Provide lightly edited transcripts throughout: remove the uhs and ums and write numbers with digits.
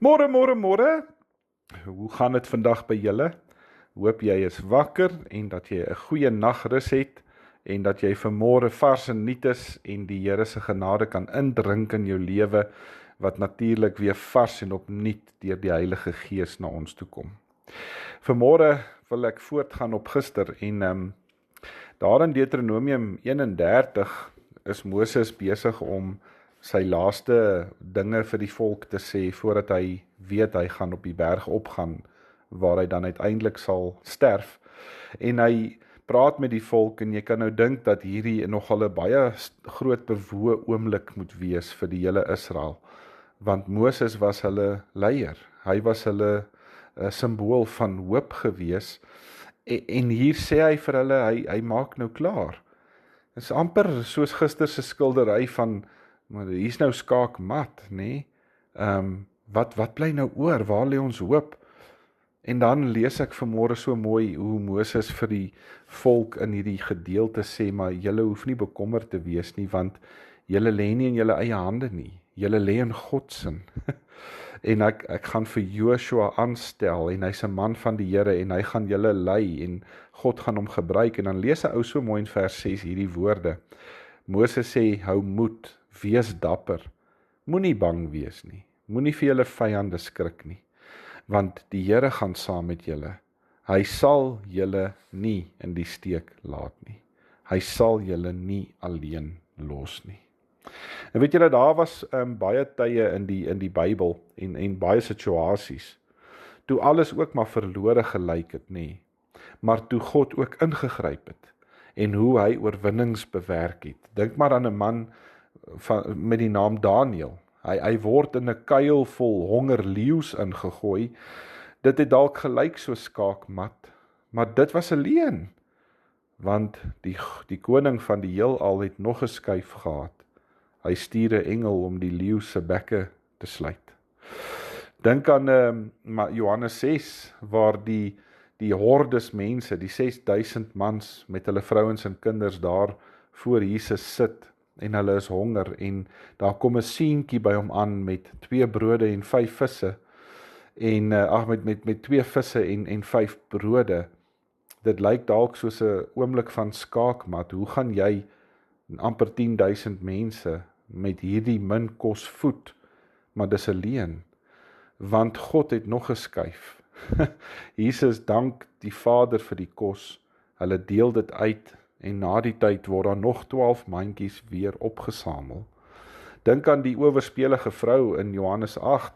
Môre, môre, môre. Hoe gaan dit vandag by julle? Hoop jy is wakker en dat jy 'n goeie nagrus het en dat jy vanmôre vars en nuut is en die Here se genade kan indrink in jou lewe wat natuurlik weer vars en opnuut deur die Heilige Gees na ons toe kom. Vanmôre wil ek voortgaan op gister en daar in Deuteronomium 31 is Moses besig om sy laaste dinge vir die volk te sê voordat hy weet hy gaan op die berg opgaan waar hy dan uiteindelik sal sterf. En hy praat met die volk en jy kan nou dink dat hierdie nogal 'n baie groot bewoë oomblik moet wees vir die hele Israel, want Moses was hulle leier. Hy was hulle 'n simbool van hoop gewees en hier sê hy vir hulle, hy maak nou klaar. Dit is amper soos gister se skildery van maar hier's nou skaakmat, nê? Wat bly nou oor? Waar lê ons hoop? En dan lees ek vanmôre so mooi hoe Moses vir die volk in hierdie gedeelte sê, maar julle hoef nie bekommerd te wees nie, want julle lê nie in julle eie hande nie. Julle lê in God se. En ek gaan vir Joshua aanstel en hy's 'n man van die Here en hy gaan julle lei en God gaan hom gebruik. En dan lees 'n ou so mooi in vers 6 hierdie woorde. Moses sê, hou moed, wees dapper, moenie bang wees nie, moenie vir julle vyande skrik nie, want die Here gaan saam met julle. Hy sal julle nie in die steek laat nie. Hy sal julle nie alleen los nie. En weet julle, daar was baie tye in die Bybel en baie situasies, toe alles ook maar verlore gelyk het, nê, maar toe God ook ingegryp het, en hoe hy oorwinnings bewerk het. Dink maar aan 'n man met die naam Daniël. Hy word in 'n kuil vol hongerleeu's ingegooi. Dit het dalk gelyk so skaakmat, maar dit was 'n leuen, want die koning van die heelal het nog 'n skuif gehad. Hy stuur 'n engel om die leeu se bekke te sluit. Dink aan Johannes 6, waar die hordes mense, die 6000 mans met hulle vrouens en kinders daar voor Jesus sit en hulle is honger en daar kom 'n seentjie by hom aan met 2 brode en 5 visse en met 2 visse en 5 brode. Dit lyk dalk soos 'n oomblik van skaakmat. Hoe gaan jy amper 10.000 mense met hierdie min kos voed? Maar dis 'n leuen, want God het nog geskuif. Jesus dank die Vader vir die kos. Hulle deel dit uit en na die tyd word daar nog 12 mandjies weer opgesamel. Dink aan die owerspelige vrou in Johannes 8.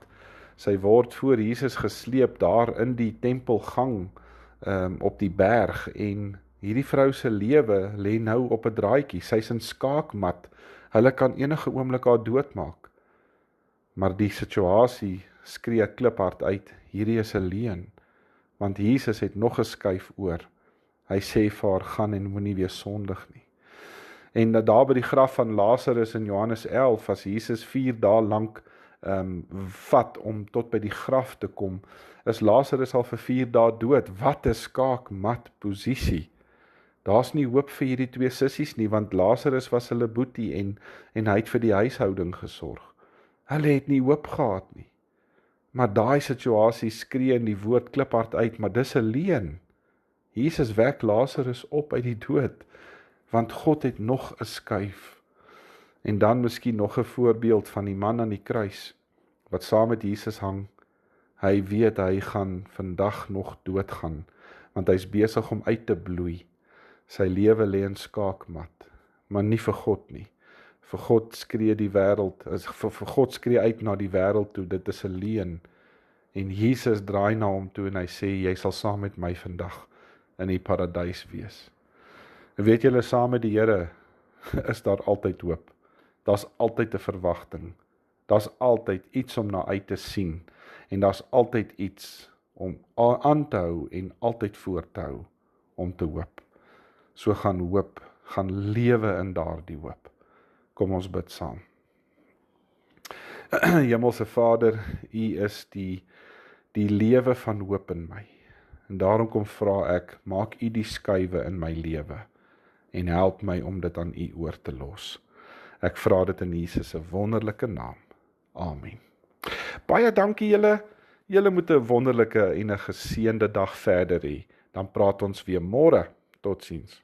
Sy word voor Jesus gesleep daar in die tempelgang op die berg en hierdie vrou se lewe lê nou op 'n draadjie. Sy's in skaakmat. Hulle kan enige oomblik haar doodmaak. Maar die situasie skree kliphard uit, hierdie is 'n leuen, want Jesus het nog geskuif oor. Hy sê vir haar, gaan en moenie weer sondig nie. En daar by die graf van Lazarus in Johannes 11, as Jesus 4 dae lank vat om tot by die graf te kom, is Lazarus al vir 4 dae dood. Wat 'n skaakmat posisie. Daar's nie hoop vir hierdie 2 sissies nie, want Lazarus was hulle boetie en hy het vir die huishouding gesorg. Hulle het nie hoop gehad nie. Maar daai situasie skree in die woord kliphard uit, maar dis 'n leuen. Jesus wek Lazarus op uit die dood, want God het nog 'n skuif. En dan miskien nog 'n voorbeeld van die man aan die kruis, wat saam met Jesus hang. Hy weet hy gaan vandag nog doodgaan, want hy's besig om uit te bloei. Sy lewe lê in skaakmat, maar nie vir God nie. Vir God skree die wêreld, vir God skree uit na die wêreld toe, dit is 'n leuen. En Jesus draai na hom toe en hy sê, jy sal saam met my vandag in die paradys wees. En weet julle, saam met die Here is daar altyd hoop. Daar's altyd 'n verwagting. Daar's altyd iets om na uit te sien. En daar's altyd iets om aan te hou en altyd voort te hou om te hoop. So gaan hoop, gaan lewe in daardie hoop. Kom ons bid saam. Hemelse Vader, U is die lewe van hoop in my. En daarom kom vra ek, maak U die skuwe in my lewe en help my om dit aan U oor te los. Ek vra dit in Jesus se wonderlike naam. Amen. Baie dankie julle. Julle moet 'n wonderlike en 'n geseënde dag verder hê. Dan praat ons weer môre. Totsiens.